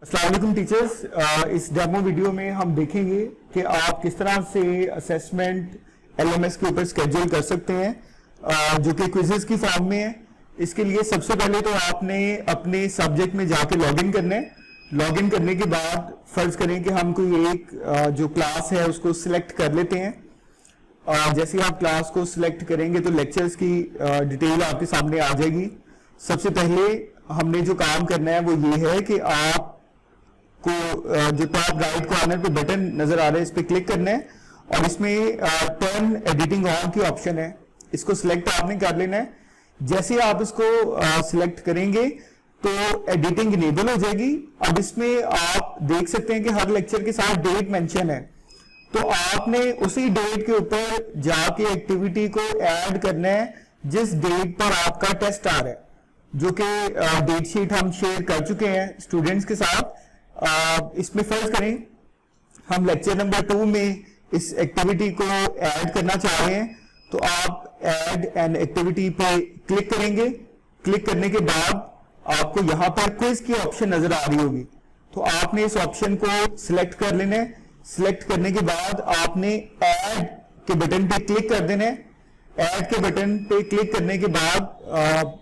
अस्सलाम वालेकुम टीचर्स। इस डेमो वीडियो में हम देखेंगे कि आप किस तरह से असेसमेंट एलएमएस के ऊपर स्केड्यूल कर सकते हैं, जो कि क्विजेस की फॉर्म में है। इसके लिए सबसे पहले तो आपने अपने सब्जेक्ट में जाके लॉगिन करना है। लॉगिन करने के बाद फर्ज करें कि हम कोई एक जो क्लास है उसको सिलेक्ट कर लेते हैं। जैसे आप क्लास को सिलेक्ट करेंगे तो लेक्चर्स की डिटेल आपके सामने आ जाएगी। सबसे पहले हमने जो काम करना है वो ये है कि आप को जो टॉप राइट कॉर्नर पे बटन नजर आ रहा है, इस पे क्लिक करना है और इसमें टर्न एडिटिंग ऑन की ऑप्शन है, इसको सिलेक्ट आपने कर लेना है। जैसे आप इसको सिलेक्ट करेंगे तो एडिटिंग इनेबल हो जाएगी। अब इसमें आप देख सकते हैं कि हर लेक्चर के साथ डेट मेंशन है, तो आपने उसी डेट के ऊपर जाके एक्टिविटी को ऐड करना है जिस डेट पर आपका टेस्ट आ रहा है, जो कि डेट शीट हम शेयर कर चुके हैं स्टूडेंट्स के साथ। इसमें फर्ज करें हम लेक्चर नंबर 2 में इस एक्टिविटी को ऐड करना चाह रहे हैं, तो आप ऐड एन एक्टिविटी पे क्लिक करेंगे। क्लिक करने के बाद आपको यहां पर क्विज की ऑप्शन नजर आ रही होगी, तो आपने इस ऑप्शन को सिलेक्ट कर लेना है। सिलेक्ट करने के बाद आपने ऐड के बटन पे क्लिक कर देना है। ऐड के बटन पे क्लिक करने के बाद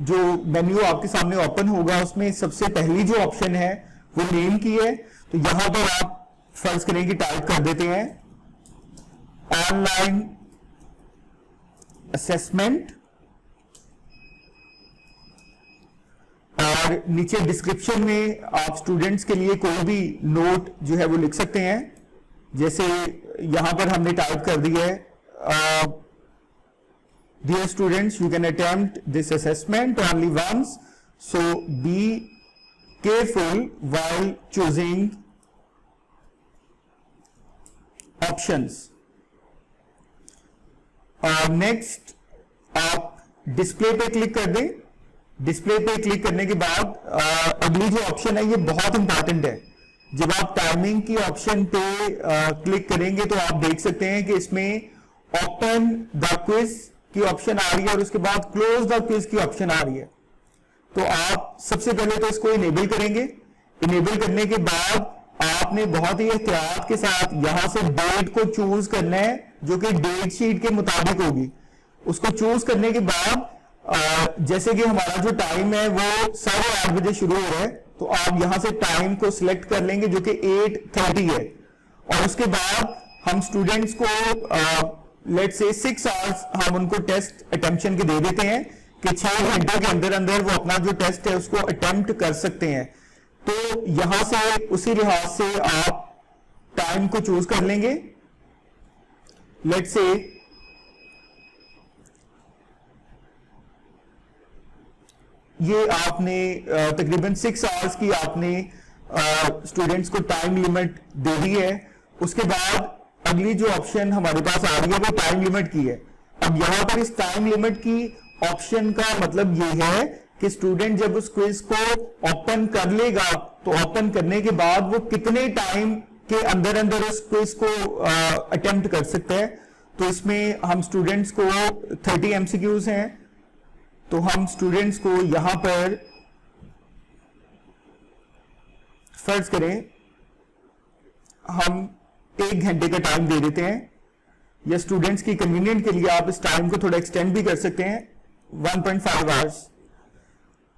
जो मेन्यू आपके सामने ओपन होगा उसमें सबसे पहली जो ऑप्शन है वो नेम की है, तो यहां पर आप फर्ज करें कि टाइप कर देते हैं ऑनलाइन असेसमेंट, और नीचे डिस्क्रिप्शन में आप स्टूडेंट्स के लिए कोई भी नोट जो है वो लिख सकते हैं। जैसे यहां पर हमने टाइप कर दिया है dear students, you can attempt this assessment only once, so be careful while choosing options। Next आप डिस्प्ले पे क्लिक कर दें। डिस्प्ले पे क्लिक करने के बाद अगली जो ऑप्शन है ये बहुत इंपॉर्टेंट है। जब आप टाइमिंग की ऑप्शन पे क्लिक करेंगे तो आप देख सकते हैं कि इसमें ओपन द क्विज की ऑप्शन आ रही है और उसके बाद क्लोज द क्विज की ऑप्शन आ रही है। तो आप सबसे पहले तो इसको इनेबल करेंगे। इनेबल करने के बाद आपने बहुत ही एहतियात के साथ यहां से डेट को चूज करना है जो कि डेट शीट के मुताबिक होगी। उसको चूज करने के बाद जैसे कि हमारा जो टाइम है वो 8:30 बजे शुरू हो रहा है, तो आप यहां से टाइम को सिलेक्ट कर लेंगे जो कि 8:30 है। और उसके बाद हम स्टूडेंट्स को लेट से 6 आवर्स हम उनको टेस्ट अटेम्प्शन के दे देते हैं कि 6 घंटे के अंदर अंदर वो अपना जो टेस्ट है उसको अटेम्प्ट कर सकते हैं। तो यहां से उसी लिहाज से आप टाइम को चूज कर लेंगे। लेट्स से ये आपने तकरीबन 6 आवर्स की आपने स्टूडेंट्स को टाइम लिमिट दे दी है। उसके बाद अगली जो ऑप्शन हमारे पास आ रही है वो टाइम लिमिट की है। अब यहां पर इस टाइम लिमिट की ऑप्शन का मतलब यह है कि स्टूडेंट जब उस क्विज को ओपन कर लेगा तो ओपन करने के बाद वो कितने टाइम के अंदर अंदर उस क्विज को अटेम्प्ट कर सकता है। तो इसमें हम स्टूडेंट्स को 30 एमसीक्यूज हैं, तो हम स्टूडेंट्स को यहां पर फर्ज करें हम 1 घंटे का टाइम दे देते हैं, या स्टूडेंट्स की कन्वीनियंट के लिए आप इस टाइम को थोड़ा एक्सटेंड भी कर सकते हैं 1.5 आवर्स।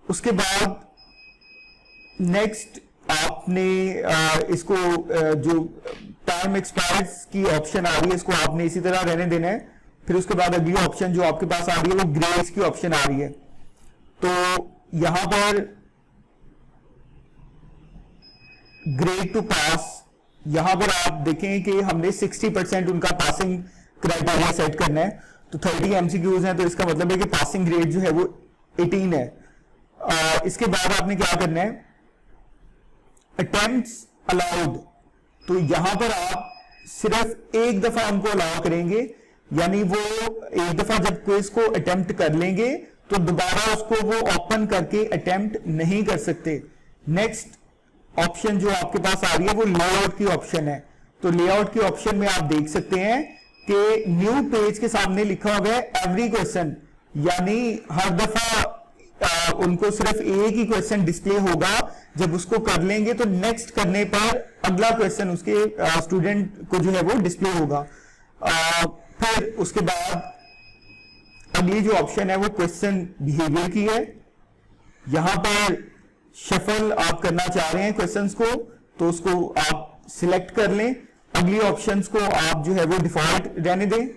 उसके बाद नेक्स्ट आपने इसको जो टाइम एक्सपायर्स की ऑप्शन आ रही है इसको आपने इसी तरह रहने देना है। फिर उसके बाद अगली ऑप्शन जो आपके पास आ रही है वो ग्रेड्स की ऑप्शन आ रही है। तो यहां पर ग्रेड टू पास, यहां पर आप देखें कि हमने 60% उनका पासिंग क्राइटेरिया सेट करना है। तो 30 एमसीक्यूज हैं, तो इसका मतलब है कि पासिंग ग्रेड जो है वो 18 है। इसके बाद आपने क्या करना है, अटेम्प्ट्स अलाउड, तो यहां पर आप सिर्फ एक दफा उनको अलाउ करेंगे, यानी वो एक दफा जब क्विज को अटेम्प्ट कर लेंगे तो दोबारा उसको वो ओपन करके अटेम्प्ट नहीं कर सकते। नेक्स्ट ऑप्शन जो आपके पास आ रही है वो लेआउट की ऑप्शन है। तो लेआउट की ऑप्शन में आप देख सकते हैं कि न्यू पेज के सामने लिखा हुआ है एवरी क्वेश्चन, यानी हर दफा उनको सिर्फ एक ही क्वेश्चन डिस्प्ले होगा। जब उसको कर लेंगे तो नेक्स्ट करने पर अगला क्वेश्चन उसके स्टूडेंट को जो है वो डिस्प्ले होगा। फिर उसके बाद अगली जो ऑप्शन है वो क्वेश्चन बिहेवियर की है। यहां पर शफल आप करना चाह रहे हैं क्वेश्चंस को, तो उसको आप सिलेक्ट कर लें। अगली ऑप्शंस को आप जो है वो डिफॉल्ट रहने दें।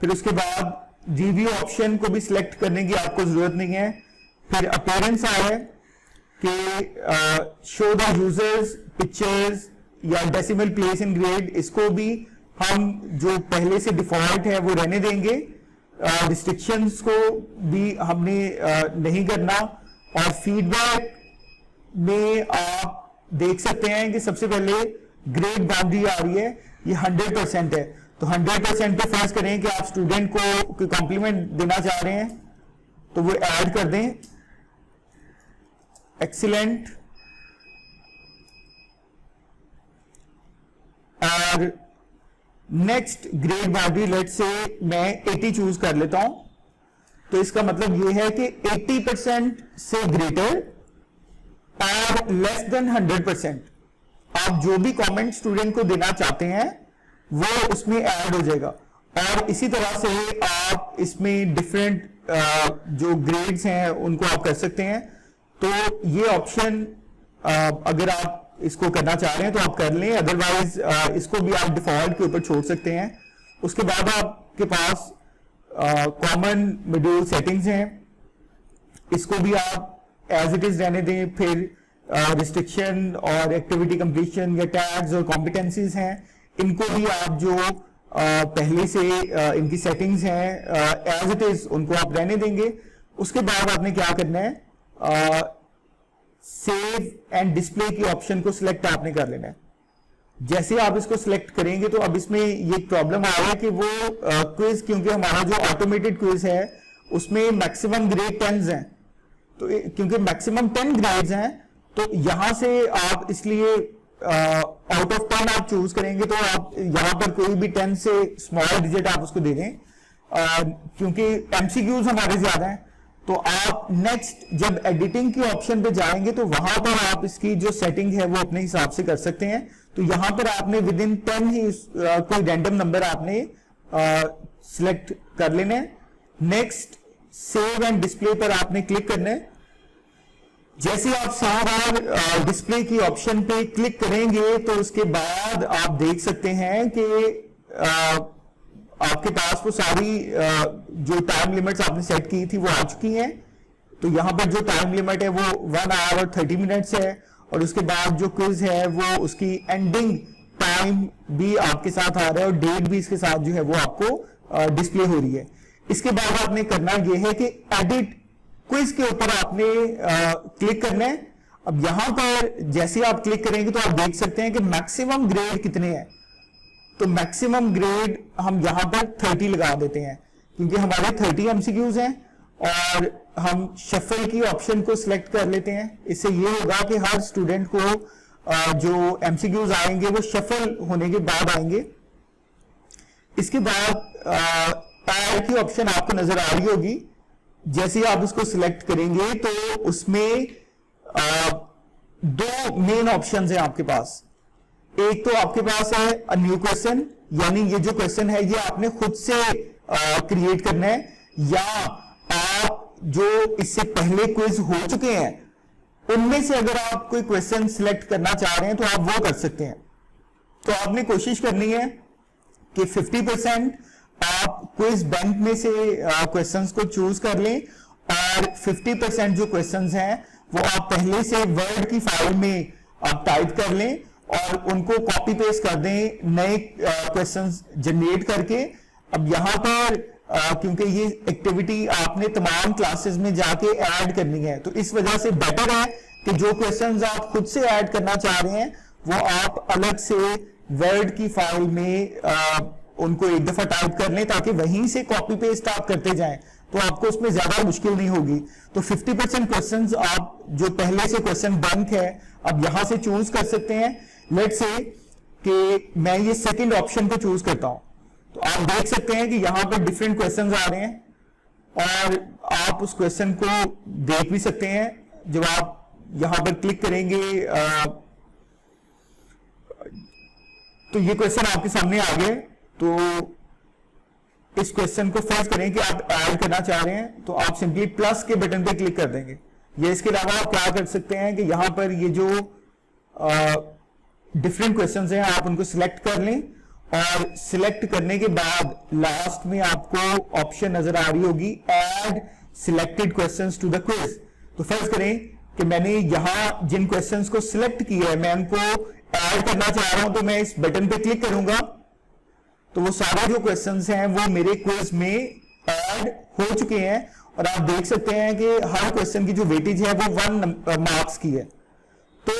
फिर उसके बाद रिव्यू ऑप्शन को भी सिलेक्ट करने की आपको जरूरत नहीं है। फिर अपीयरेंस आ है कि शो द यूजर्स पिक्चर्स या डेसिमल प्लेस इन ग्रेड, इसको भी हम जो पहले से डिफॉल्ट है वो रहने देंगे। रिस्ट्रिक्शंस को भी हमने नहीं करना। और फीडबैक में आप देख सकते हैं कि सबसे पहले ग्रेड बाउंड्री आ रही है, ये 100% है। तो 100% पे फर्ज करें कि आप स्टूडेंट को कोई कॉम्प्लीमेंट देना चाह रहे हैं तो वो ऐड कर दें, एक्सीलेंट। और नेक्स्ट ग्रेड बाउंड्री लेट से मैं 80 चूज कर लेता हूं। तो इसका मतलब यह है कि 80% से ग्रेटर और लेस देन 100% आप जो भी कमेंट स्टूडेंट को देना चाहते हैं वो उसमें ऐड हो जाएगा। और इसी तरह से आप इसमें डिफरेंट जो ग्रेड्स हैं उनको आप कर सकते हैं। तो ये ऑप्शन अगर आप इसको करना चाह रहे हैं तो आप कर लें, अदरवाइज इसको भी आप डिफॉल्ट के ऊपर छोड़ सकते हैं। उसके बाद आपके पास कॉमन मॉड्यूल सेटिंग्स हैं, इसको भी आप एज इट इज रहने दें। फिर रिस्ट्रिक्शन और एक्टिविटी कंप्लीशन या टैग्स और कॉम्पिटेंसीज हैं, इनको भी आप जो पहले से इनकी सेटिंग्स हैं एज इट इज उनको आप रहने देंगे। उसके बाद आपने क्या करना है, सेव एंड डिस्प्ले की ऑप्शन को सिलेक्ट आपने कर लेना है। जैसे आप इसको सिलेक्ट करेंगे तो अब इसमें ये प्रॉब्लम आ रहा है कि वो क्विज, क्योंकि हमारा जो ऑटोमेटेड क्विज है उसमें मैक्सिमम ग्रेड 10 हैं, तो क्योंकि मैक्सिमम 10 ग्रेड्स हैं तो यहां से आप इसलिए आउट ऑफ 10 आप चूज करेंगे तो आप यहां पर कोई भी 10 से स्मॉल डिजिट आप उसको दे दें, क्योंकि एमसीक्यूज हमारे ज्यादा हैं। तो आप नेक्स्ट जब एडिटिंग की ऑप्शन पे जाएंगे तो वहां पर आप इसकी जो सेटिंग है वो अपने हिसाब से कर सकते हैं। तो यहां पर आपने विद इन 10 ही कोई रैंडम नंबर आपने सिलेक्ट कर लेना है। नेक्स्ट सेव एंड डिस्प्ले पर आपने क्लिक करना है। जैसे आप 100 बार डिस्प्ले की ऑप्शन पे क्लिक करेंगे तो उसके बाद आप देख सकते हैं कि आपके पास वो सारी जो टाइम लिमिट्स आपने सेट की थी वो आ चुकी हैं। तो यहां पर जो टाइम लिमिट है वो 1 आवर और 30 मिनट्स है, और उसके बाद जो क्विज है वो उसकी एंडिंग टाइम भी आपके साथ आ रहा है और डेट भी इसके साथ जो है वो आपको डिस्प्ले हो रही है। इसके बाद आपने करना यह है कि एडिट क्विज के ऊपर आपने क्लिक करना है। अब यहां पर जैसे आप क्लिक करेंगे तो आप देख सकते हैं कि मैक्सिमम ग्रेड कितने हैं। तो मैक्सिमम ग्रेड हम यहां पर 30 लगा देते हैं, क्योंकि हमारे 30 एमसीक्यूज हैं, और हम शफल की ऑप्शन को सिलेक्ट कर लेते हैं। इससे ये होगा कि हर स्टूडेंट को जो एमसीक्यूज आएंगे वो शफल होने के बाद आएंगे। इसके बाद ऐड की ऑप्शन आपको नजर आ रही होगी। जैसे आप उसको सिलेक्ट करेंगे तो उसमें दो मेन ऑप्शंस हैं आपके पास। एक तो आपके पास है अ न्यू क्वेश्चन, यानी ये जो क्वेश्चन है ये आपने खुद से क्रिएट करना है, या आप जो इससे पहले क्विज हो चुके हैं उनमें से अगर आप कोई क्वेश्चन सिलेक्ट करना चाह रहे हैं तो आप वो कर सकते हैं। तो आपने कोशिश करनी है कि 50% आप क्विज बैंक में से क्वेश्चंस को चूज कर लें, और 50% जो क्वेश्चंस हैं वो आप पहले से वर्ड की फाइल में आप टाइप कर लें और उनको कॉपी पेस्ट कर दें नए क्वेश्चंस जनरेट करके। अब यहां पर क्योंकि ये एक्टिविटी आपने तमाम क्लासेस में जाके ऐड करनी है, तो इस वजह से बेटर है कि जो क्वेश्चंस आप खुद से ऐड करना चाह रहे हैं वो आप अलग से वर्ड की फाइल में उनको एक दफा टाइप कर लें, ताकि वहीं से कॉपी पेस्ट आप करते जाएं, तो आपको उसमें ज्यादा मुश्किल नहीं होगी। तो 50% क्वेश्चंस आप जो पहले से क्वेश्चन बैंक है अब यहां से चूज कर सकते हैं। लेट्स से कि मैं ये सेकंड ऑप्शन को चूज करता हूं, तो आप देख सकते हैं कि यहां पर डिफरेंट क्वेश्चंस आ रहे हैं, और आप उस क्वेश्चन को देख भी सकते हैं। जब आप यहां पर क्लिक करेंगे तो ये क्वेश्चन आपके सामने आ गए। तो इस क्वेश्चन को फर्ज करें कि आप ऐड करना चाह रहे हैं, तो आप सिंपली प्लस के बटन पे क्लिक कर देंगे। ये इसके अलावा आप क्या कर सकते हैं कि यहां पर ये जो डिफरेंट क्वेश्चंस हैं आप उनको सिलेक्ट कर लें, और सिलेक्ट करने के बाद लास्ट में आपको ऑप्शन नजर आ रही होगी add selected questions to the quiz. तो फर्ज करें कि मैंने यहां जिन क्वेश्चंस को सिलेक्ट किया है मैं उनको ऐड करना चाह रहा हूं, तो मैं इस बटन पे क्लिक करूंगा तो वो सारे जो क्वेश्चंस हैं वो मेरे क्विज में ऐड हो चुके हैं। और आप देख सकते हैं कि हर क्वेश्चन की जो वेटेज है वो 1 मार्क्स की है। तो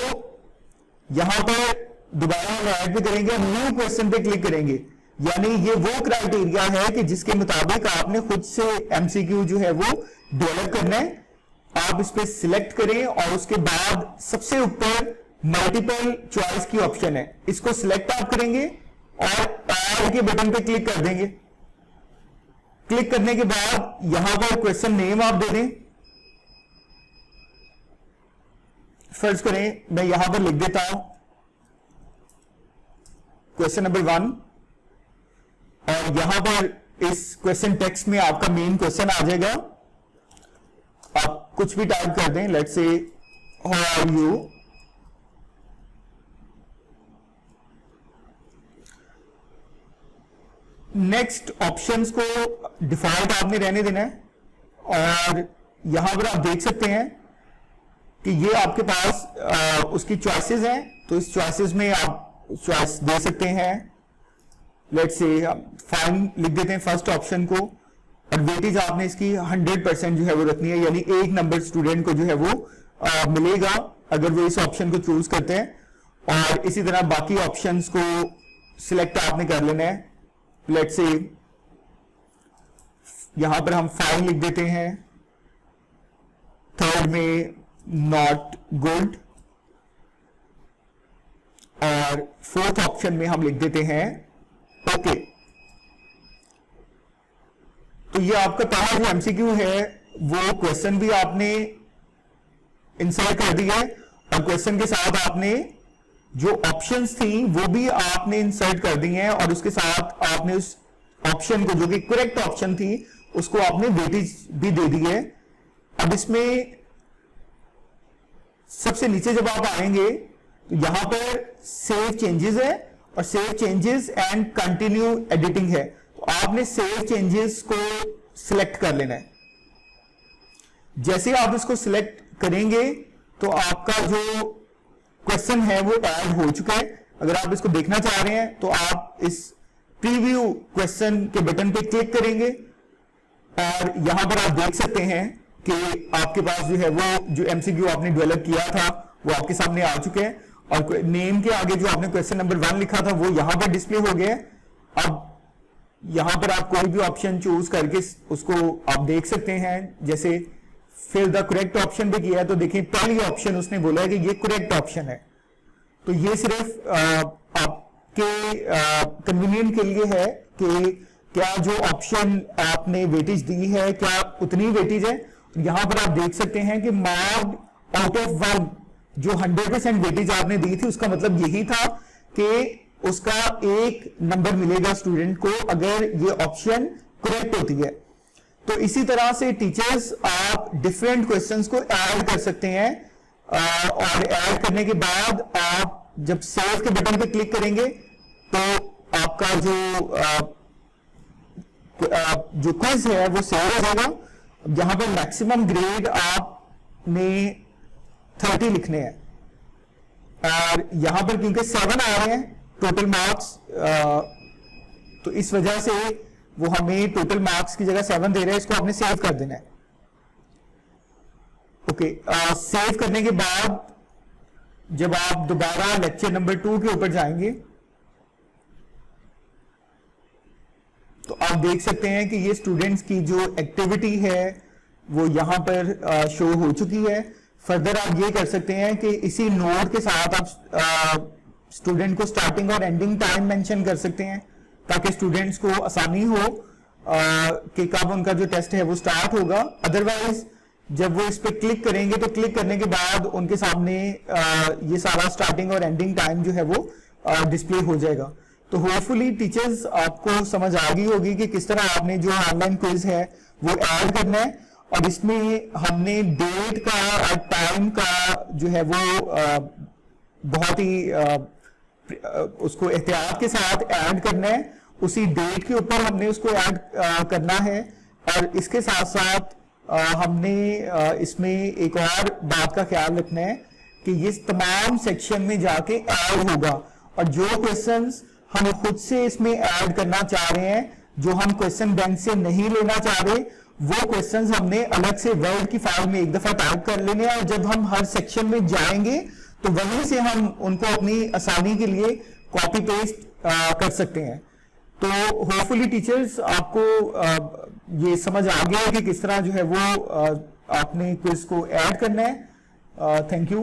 यहां पर दोबारा हम ऐड भी करेंगे, न्यू क्वेश्चन पे क्लिक करेंगे, यानी ये वो क्राइटेरिया है कि जिसके मुताबिक आपने खुद से एमसीक्यू जो है वो डेवलप करना है। आप इस पे सिलेक्ट करें और उसके बाद सबसे ऊपर मल्टीपल चॉइस की ऑप्शन है, इसको सिलेक्ट आप करेंगे और ऐड के बटन पे क्लिक कर देंगे। क्लिक करने के बाद यहां पर क्वेश्चन नेम आप दे दें। फर्ज करें मैं यहां पर लिख देता हूं क्वेश्चन नंबर 1, और यहां पर इस क्वेश्चन टेक्स्ट में आपका मेन क्वेश्चन आ जाएगा। आप कुछ भी टाइप कर दें, let's say how are you. Next options को डिफॉल्ट आपने रहने देना है, और यहां पर आप देख सकते हैं कि ये आपके पास उसकी चॉइसेस हैं। तो इस चॉइसेस में आप चॉइस दे सकते हैं। लेट्स से फाइन लिख देते हैं फर्स्ट ऑप्शन को, और वेटेज आपने इसकी 100% जो है वो रखनी है, यानी 1 नंबर स्टूडेंट को जो है वो मिलेगा अगर वो इस ऑप्शन को चूज करते हैं। और इसी तरह बाकी ऑप्शंस को सिलेक्ट आपने कर लेना है। लेट्स से यहां पर हम फाइन लिख देते हैं, थर्ड में नॉट गुड, और फोर्थ ऑप्शन में हम लिख देते हैं ओके। तो ये आपका पहला जो एमसीक्यू है वो क्वेश्चन भी आपने इंसर्ट कर दिया है, और क्वेश्चन के साथ आपने जो ऑप्शंस थी वो भी आपने इंसर्ट कर दी हैं, और उसके साथ आपने उस ऑप्शन को जो कि करेक्ट ऑप्शन थी उसको आपने वेटेज भी दे दी है। अब इसमें सबसे नीचे जब आप आएंगे तो यहां पर सेव चेंजेस है, और save changes and continue editing है। तो आपने सेव चेंजेस को सिलेक्ट कर लेना है। जैसे आप इसको सिलेक्ट करेंगे तो आपका जो क्वेश्चन है वो ऐड हो चुका है। अगर आप इसको देखना चाह रहे हैं तो आप इस प्रीव्यू क्वेश्चन के बटन पे क्लिक करेंगे, और यहां पर आप देख सकते हैं कि आपके पास जो है वो जो एमसीक्यू आपने डेवलप किया था वो आपके सामने आ चुके हैं, और नेम के आगे जो आपने क्वेश्चन नंबर 1 लिखा था वो यहां पर डिस्प्ले हो गया है। अब यहां पर आप कोई भी ऑप्शन चूज करके उसको आप देख सकते हैं। जैसे फिर द करेक्ट ऑप्शन पे किया है तो देखिए पहली ऑप्शन उसने बोला है कि ये करेक्ट ऑप्शन है। तो ये सिर्फ आपके कन्वीनियंट के लिए है कि क्या जो ऑप्शन आपने वेटेज दी है क्या उतनी वेटेज है। यहां पर आप देख सकते हैं कि मार्क्ड आउट ऑफ 1 जो 100% वेटेज आपने दी थी उसका मतलब यही था कि उसका 1 नंबर मिलेगा स्टूडेंट को अगर ये ऑप्शन करेक्ट होती है। तो इसी तरह से टीचर्स आप डिफरेंट क्वेश्चंस को ऐड कर सकते हैं, और ऐड करने के बाद आप जब सेव के बटन पे क्लिक करेंगे तो आपका जो क्विज है वो सेव हो जाएगा। यहां पर मैक्सिमम ग्रेड आपने 30 लिखने हैं, और यहां पर क्योंकि 7 आ रहे हैं टोटल मार्क्स, तो इस वजह से वो हमें टोटल मार्क्स की जगह 7 दे रहे हैं। इसको आपने सेव कर देना है। ओके, सेव करने के बाद जब आप दोबारा लेक्चर नंबर 2 के ऊपर जाएंगे तो आप देख सकते हैं कि ये स्टूडेंट्स की जो एक्टिविटी है वो यहां पर शो हो चुकी है। फर्दर आप ये कर सकते हैं कि इसी नोट के साथ आप स्टूडेंट को स्टार्टिंग और एंडिंग टाइम मेंशन कर सकते हैं ताकि स्टूडेंट्स को आसानी हो कि कब उनका जो टेस्ट है वो स्टार्ट होगा। अदरवाइज जब वो इस पे क्लिक करेंगे तो क्लिक करने के बाद उनके सामने ये सारा स्टार्टिंग और एंडिंग टाइम जो है वो डिस्प्ले हो जाएगा। तो होपफुली टीचर्स आपको समझ आ गई होगी कि किस तरह आपने जो ऑनलाइन क्विज है वो ऐड करना है, और इसमें हमने डेट का और टाइम का जो है वो बहुत ही उसको एहतियात के साथ ऐड करना है। उसी डेट के ऊपर हमने उसको ऐड करना है, और इसके साथ साथ हमने इसमें एक और बात का ख्याल रखना है कि ये तमाम सेक्शन में जाके ऐड होगा, और जो क्वेश्चंस हम खुद से इसमें ऐड करना चाह रहे हैं, जो हम क्वेश्चन बैंक से नहीं लेना चाह रहे, वो क्वेश्चंस हमने अलग से वर्ड की फाइल में एक दफा टाइप कर लेने हैं, और जब हम हर सेक्शन में जाएंगे तो वहीं से हम उनको अपनी आसानी के लिए कॉपी पेस्ट कर सकते हैं। तो होपफुली टीचर्स आपको ये समझ आ गया कि किस तरह जो है वो आपने क्विज को ऐड करना है। Thank you.